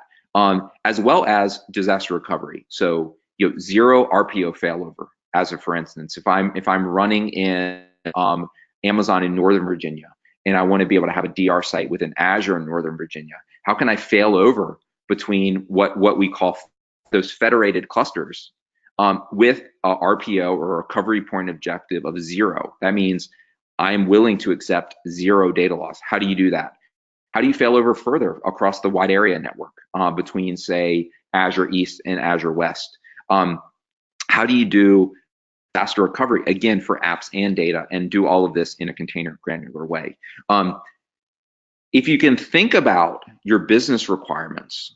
as well as disaster recovery. So zero RPO failover. As a for instance, if I'm running in Amazon in Northern Virginia and I want to be able to have a DR site within Azure in Northern Virginia, how can I fail over between what we call those federated clusters with a RPO or a recovery point objective of 0? That means I'm willing to accept 0 data loss. How do you do that? How do you fail over further across the wide area network between, say, Azure East and Azure West? How do you do disaster recovery, again, for apps and data, and do all of this in a container granular way? If you can think about your business requirements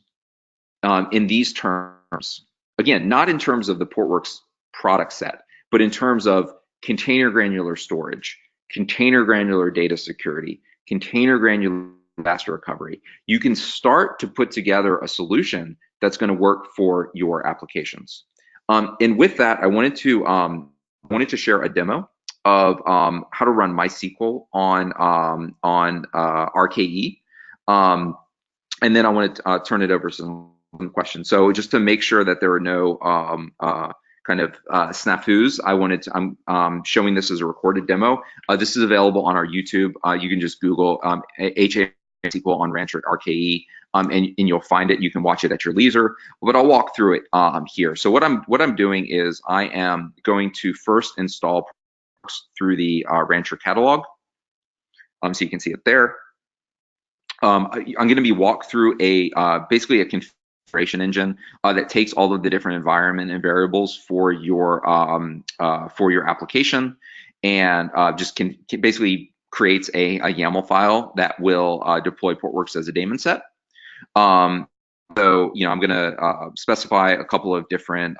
in these terms, again, not in terms of the Portworx product set, but in terms of container granular storage, container granular data security, container granular disaster recovery, you can start to put together a solution that's going to work for your applications. And with that, I wanted to share a demo of how to run MySQL on RKE, and then I want to turn it over to some questions. So just to make sure that there are no snafus, I'm showing this as a recorded demo. This is available on our YouTube. You can just Google HA-SQL on Rancher RKE, and you'll find it. You can watch it at your leisure, but I'll walk through it here. So what I'm doing is I am going to first install through the Rancher catalog, so you can see it there. I'm going to be walked through basically a configuration engine that takes all of the different environment and variables for your application, and just basically creates a YAML file that will deploy Portworx as a daemon set. So I'm going to specify a couple of different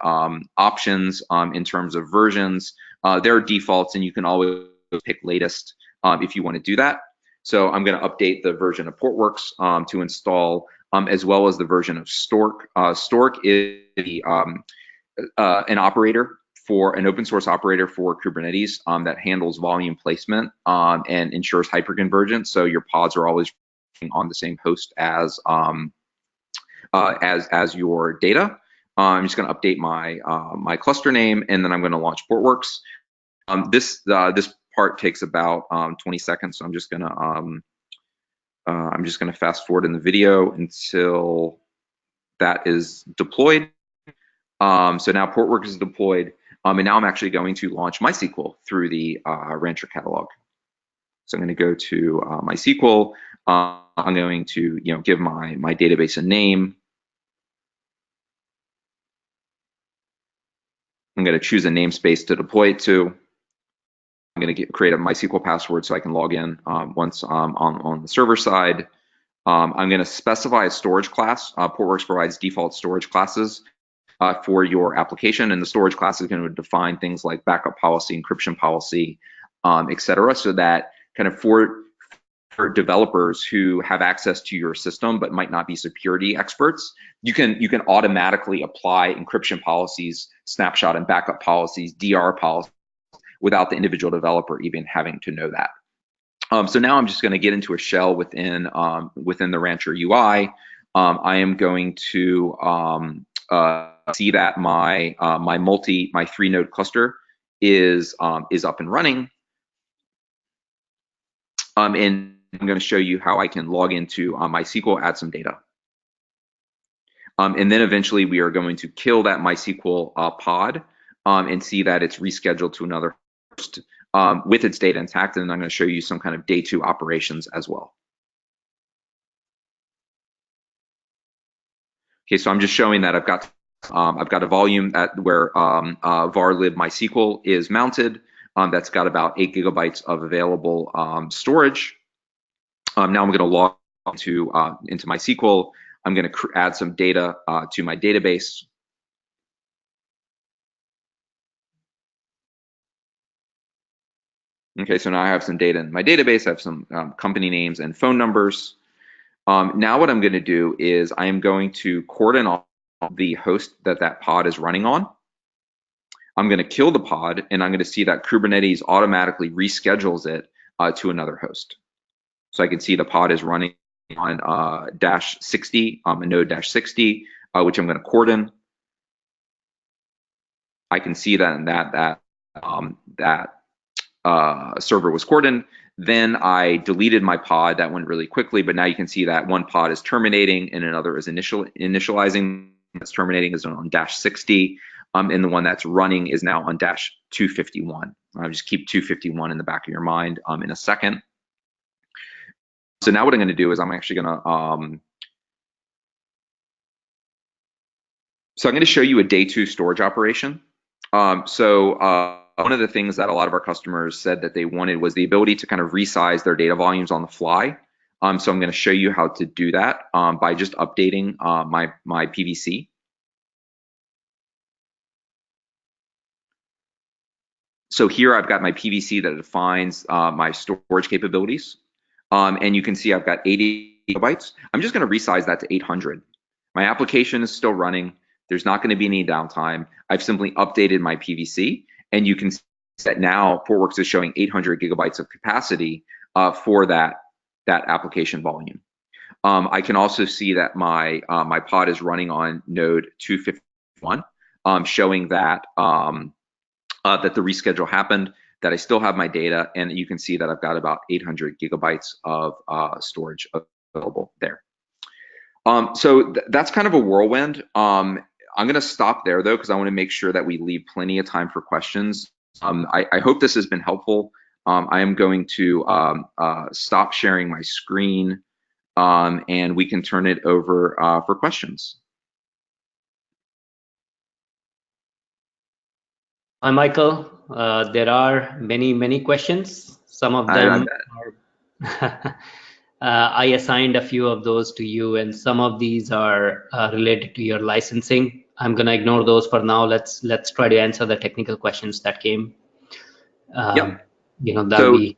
options in terms of versions. There are defaults, and you can always pick latest if you want to do that. So I'm going to update the version of Portworx to install, as well as the version of Stork. Stork is an operator, for an open source operator for Kubernetes that handles volume placement and ensures hyperconvergence. So your pods are always on the same host as your data. I'm just going to update my cluster name, and then I'm going to launch Portworx. This part takes about 20 seconds, so I'm just going to fast forward in the video until that is deployed. So now Portworx is deployed, and now I'm actually going to launch MySQL through the Rancher catalog. So I'm going to go to MySQL. I'm going to give my database a name. I'm going to choose a namespace to deploy it to. I'm going to create a MySQL password so I can log in once on the server side. I'm going to specify a storage class. Portworx provides default storage classes for your application, and the storage class is going to define things like backup policy, encryption policy, etc., so that kind of for developers who have access to your system but might not be security experts, you can automatically apply encryption policies, snapshot and backup policies, DR policies, without the individual developer even having to know that. So now I'm just going to get into a shell within the Rancher UI. I am going to see that my 3-node cluster is up and running, and I'm going to show you how I can log into MySQL, add some data, and then eventually we are going to kill that MySQL pod and see that it's rescheduled to another host with its data intact, and I'm going to show you some kind of day 2 operations as well. Okay, so I'm just showing that I've got a volume where var lib MySQL is mounted. That's got about 8 GB of available storage. Now I'm going to log into MySQL. I'm going to add some data to my database. Okay, so now I have some data in my database. I have some company names and phone numbers. Now what I'm going to do is I am going to cordon off the host that pod is running on. I'm going to kill the pod, and I'm going to see that Kubernetes automatically reschedules it to another host. So I can see the pod is running on -60, a node -60, which I'm going to cordon. I can see that server was cordoned. Then I deleted my pod. That went really quickly, but now you can see that one pod is terminating and another is initializing. That's terminating is on -60, and the one that's running is now on -251. I'll just keep 251 in the back of your mind in a second. So now what I'm going to do is I'm actually going to so I'm going to show you a day 2 storage operation. One of the things that a lot of our customers said that they wanted was the ability to kind of resize their data volumes on the fly. So I'm going to show you how to do that by just updating my PVC. So here I've got my PVC that defines my storage capabilities. And you can see I've got 80 GB. I'm just going to resize that to 800. My application is still running. There's not going to be any downtime. I've simply updated my PVC, and you can see that now Portworx is showing 800 GB of capacity for that application volume. I can also see that my pod is running on node 251, showing that that the reschedule happened, that I still have my data, and you can see that I've got about 800 GB of storage available there. So that's kind of a whirlwind. I'm going to stop there, though, because I want to make sure that we leave plenty of time for questions. I hope this has been helpful. I am going to stop sharing my screen, and we can turn it over for questions. Hi, Michael. There are many questions. Some of them are I assigned a few of those to you, and some of these are related to your licensing. I'm going to ignore those for now. Let's try to answer the technical questions that came. Yep. That'll be.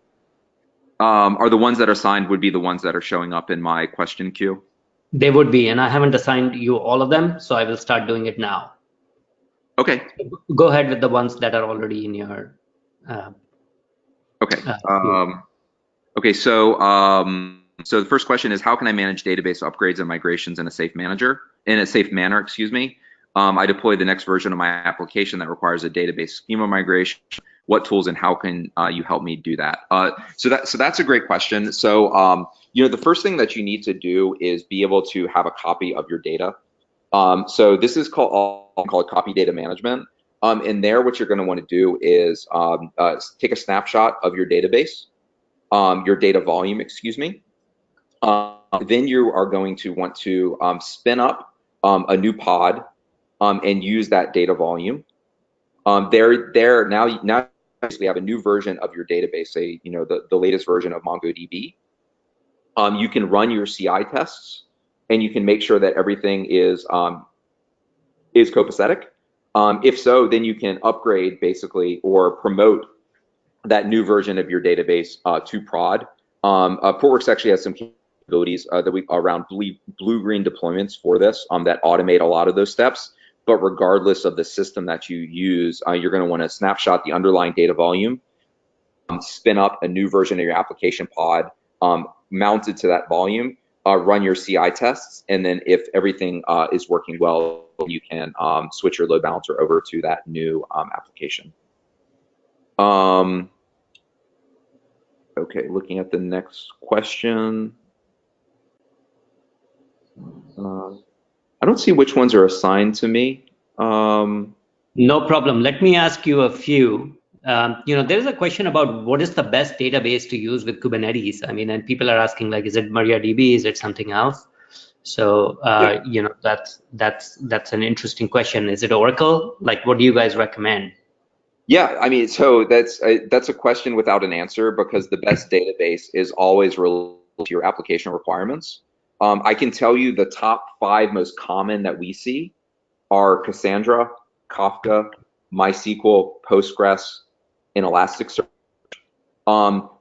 Are the ones that are signed would be the ones that are showing up in my question queue? They would be, and I haven't assigned you all of them, so I will start doing it now. Okay. Go ahead with the ones that are already in your. Okay. Okay. So the first question is, how can I manage database upgrades and migrations in a safe manner? Excuse me. I deploy the next version of my application that requires a database schema migration. What tools and how can you help me do that? So that's a great question. So the first thing that you need to do is be able to have a copy of your data. So this is called copy data management. And there, what you're going to want to do is take a snapshot of your database, your data volume, excuse me. Then you are going to want to spin up a new pod and use that data volume. Now you basically have a new version of your database, say the latest version of MongoDB. You can run your CI tests, and you can make sure that everything is copacetic. If so, then you can upgrade basically or promote that new version of your database to prod. Portworx actually has some capabilities around blue-green deployments for this that automate a lot of those steps. But regardless of the system that you use, you're going to want to snapshot the underlying data volume, spin up a new version of your application pod mounted to that volume, run your CI tests, and then if everything is working well, you can switch your load balancer over to that new application. Okay, looking at the next question. I don't see which ones are assigned to me. No problem. Let me ask you a few. There's a question about what is the best database to use with Kubernetes. I mean, and people are asking like, is it MariaDB? Is it something else? So, Yeah. that's an interesting question. Is it Oracle? Like, what do you guys recommend? Yeah, I mean, so that's a question without an answer because the best database is always related to your application requirements. I can tell you the top 5 most common that we see are Cassandra, Kafka, MySQL, Postgres, and Elasticsearch.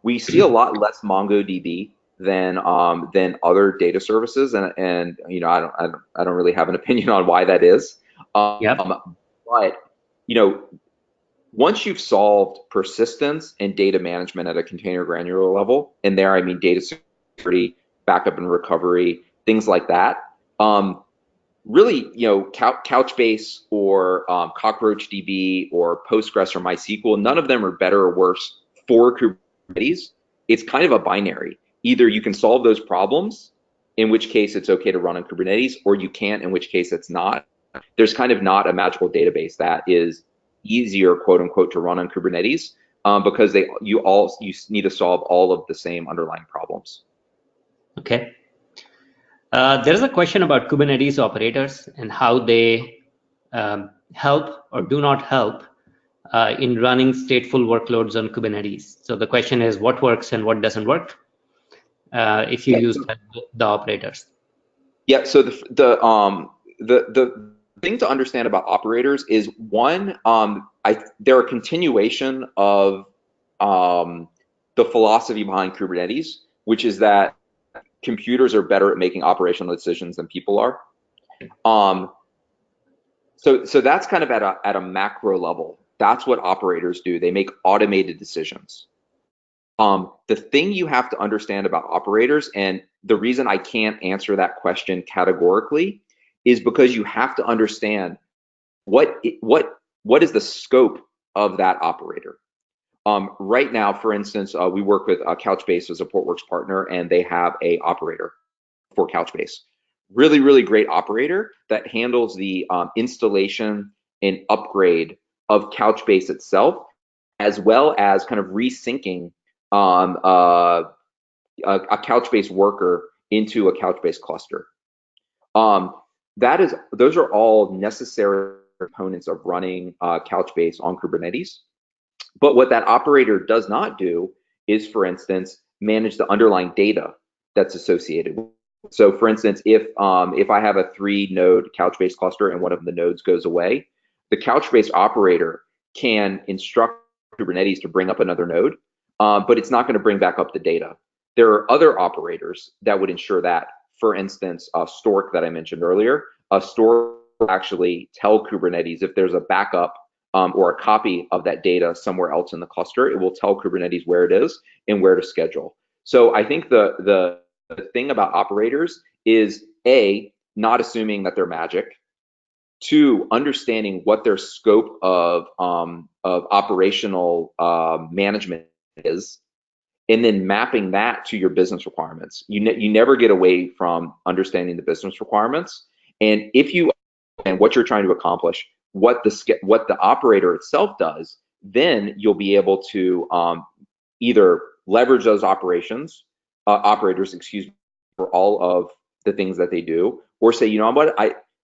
We see a lot less MongoDB than other data services, and I don't really have an opinion on why that is. Yep. But you know, once you've solved persistence and data management at a container granular level, and there I mean data security, backup and recovery, things like that. Really, Couchbase or CockroachDB or Postgres or MySQL, none of them are better or worse for Kubernetes. It's kind of a binary. Either you can solve those problems, in which case it's okay to run on Kubernetes, or you can't, in which case it's not. There's kind of not a magical database that is easier, quote unquote, to run on Kubernetes because you need to solve all of the same underlying problems. Okay. There is a question about Kubernetes operators and how they help or do not help in running stateful workloads on Kubernetes. So the question is, what works and what doesn't work if you Yeah. use the operators? Yeah. So the thing to understand about operators is one, they're a continuation of the philosophy behind Kubernetes, which is that computers are better at making operational decisions than people are. So that's kind of at a macro level. That's what operators do. They make automated decisions. The thing you have to understand about operators, and the reason I can't answer that question categorically, is because you have to understand what is the scope of that operator. Right now, for instance, we work with Couchbase as a Portworx partner, and they have a operator for Couchbase. Really, really great operator that handles the installation and upgrade of Couchbase itself, as well as kind of resyncing a Couchbase worker into a Couchbase cluster. Those are all necessary components of running Couchbase on Kubernetes. But what that operator does not do is, for instance, manage the underlying data that's associated with. So, for instance, if I have a 3-node Couchbase cluster and one of the nodes goes away, the Couchbase operator can instruct Kubernetes to bring up another node, but it's not going to bring back up the data. There are other operators that would ensure that. For instance, Stork that I mentioned earlier, Stork will actually tell Kubernetes if there's a backup or a copy of that data somewhere else in the cluster. It will tell Kubernetes where it is and where to schedule. So I think the thing about operators is A, not assuming that they're magic. 2, understanding what their scope of operational management is, and then mapping that to your business requirements. You never get away from understanding the business requirements, and if you and what you're trying to accomplish, what the operator itself does, then you'll be able to either leverage those operators, excuse me, for all of the things that they do, or say, you know what,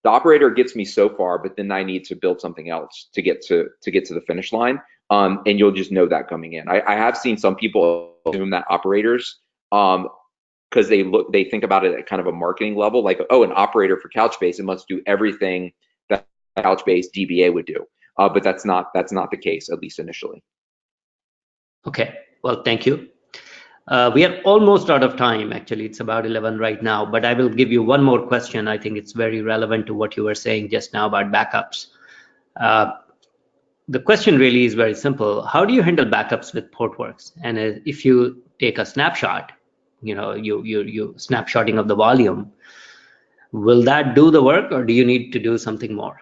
the operator gets me so far, but then I need to build something else to get to the finish line. And you'll just know that coming in. I have seen some people assume that operators, because they think about it at kind of a marketing level, like, oh, an operator for Couchbase, it must do everything that Couchbase DBA would do. But that's not the case, at least initially. Okay, well, thank you. We are almost out of time. Actually, it's about 11 right now, but I will give you one more question. I think it's very relevant to what you were saying just now about backups. The question really is very simple. How do you handle backups with Portworx? And if you take a snapshot, you snapshotting of the volume, will that do the work, or do you need to do something more?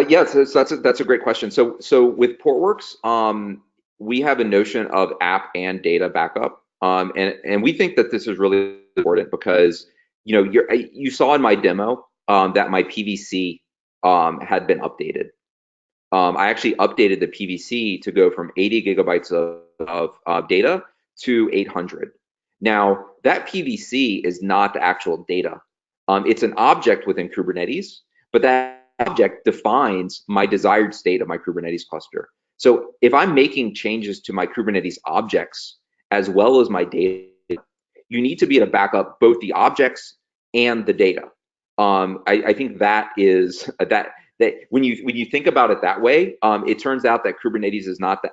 Yeah, so that's a great question. So with Portworx, we have a notion of app and data backup, and we think that this is really important because you saw in my demo that my PVC had been updated. I actually updated the PVC to go from 80 gigabytes of data to 800. Now, that PVC is not the actual data. It's an object within Kubernetes, but that object defines my desired state of my Kubernetes cluster. So if I'm making changes to my Kubernetes objects as well as my data, you need to be able to back up both the objects and the data. I think that is that when you think about it that way, it turns out that Kubernetes is not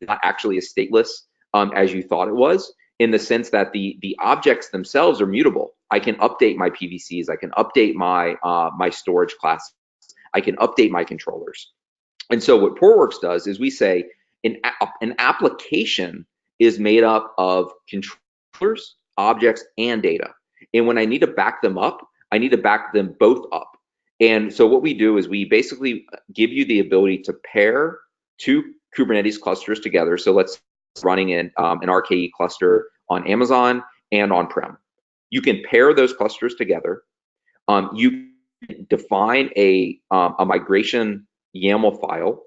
actually as stateless as you thought it was, in the sense that the objects themselves are mutable. I can update my PVCs, I can update my my storage classes, I can update my controllers. And so what Portworx does is we say an application is made up of controllers, objects, and data. And when I need to back them up, I need to back them both up. And so what we do is we basically give you the ability to pair two Kubernetes clusters together. So let's running in an RKE cluster on Amazon and on-prem. You can pair those clusters together. You define a migration YAML file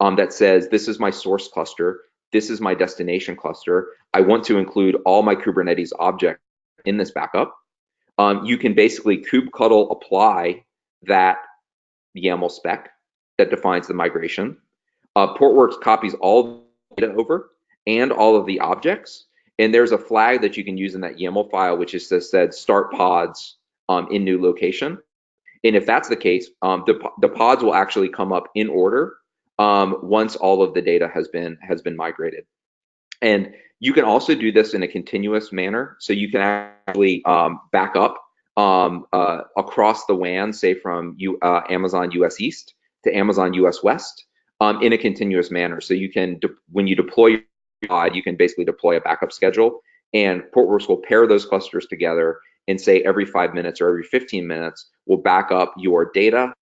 that says, this is my source cluster, this is my destination cluster. I want to include all my Kubernetes objects in this backup. You can basically kubectl apply that YAML spec that defines the migration. Portworx copies all the data over and all of the objects. And there's a flag that you can use in that YAML file, which is said start pods in new location. And if that's the case, the pods will actually come up in order once all of the data has been migrated. And you can also do this in a continuous manner. So you can actually back up across the WAN, say from Amazon US East to Amazon US West in a continuous manner. So you can, when you deploy your pod, you can basically deploy a backup schedule, and Portworx will pair those clusters together and say every 5 minutes or every 15 minutes, we'll back up your data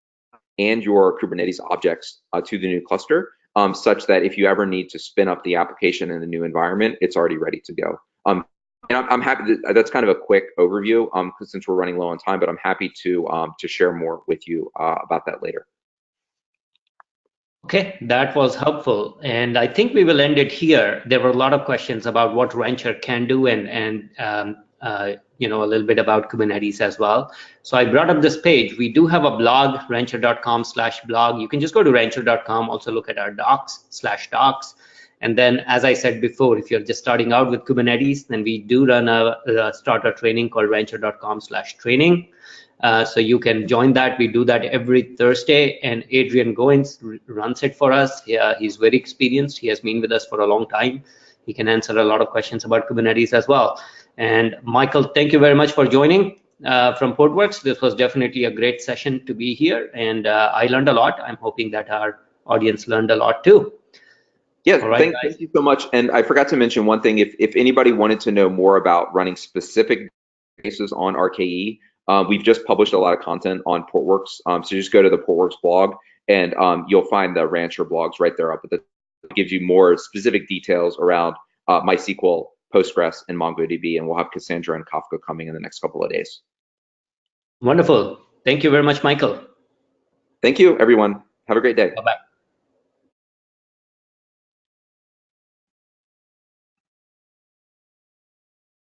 and your Kubernetes objects to the new cluster, such that if you ever need to spin up the application in the new environment, it's already ready to go. And I'm happy that's kind of a quick overview since we're running low on time, but I'm happy to share more with you about that later. Okay, that was helpful. And I think we will end it here. There were a lot of questions about what Rancher can do and you know, a little bit about Kubernetes as well. So I brought up this page. We do have a blog, rancher.com/blog. You can just go to rancher.com, also look at our docs/docs. And then, as I said before, if you're just starting out with Kubernetes, then we do run a starter training called rancher.com/training. So you can join that. We do that every Thursday, and Adrian Goins runs it for us. He's very experienced. He has been with us for a long time. He can answer a lot of questions about Kubernetes as well. And Michael, thank you very much for joining from Portworx. This was definitely a great session to be here, and I learned a lot. I'm hoping that our audience learned a lot too. Yeah, right, thank you so much. And I forgot to mention one thing. If anybody wanted to know more about running specific cases on RKE, we've just published a lot of content on Portworx. So just go to the Portworx blog, and you'll find the Rancher blogs right there up. It gives you more specific details around MySQL, Postgres, and MongoDB, and we'll have Cassandra and Kafka coming in the next couple of days. Wonderful. Thank you very much, Michael. Thank you, everyone. Have a great day. Bye-bye.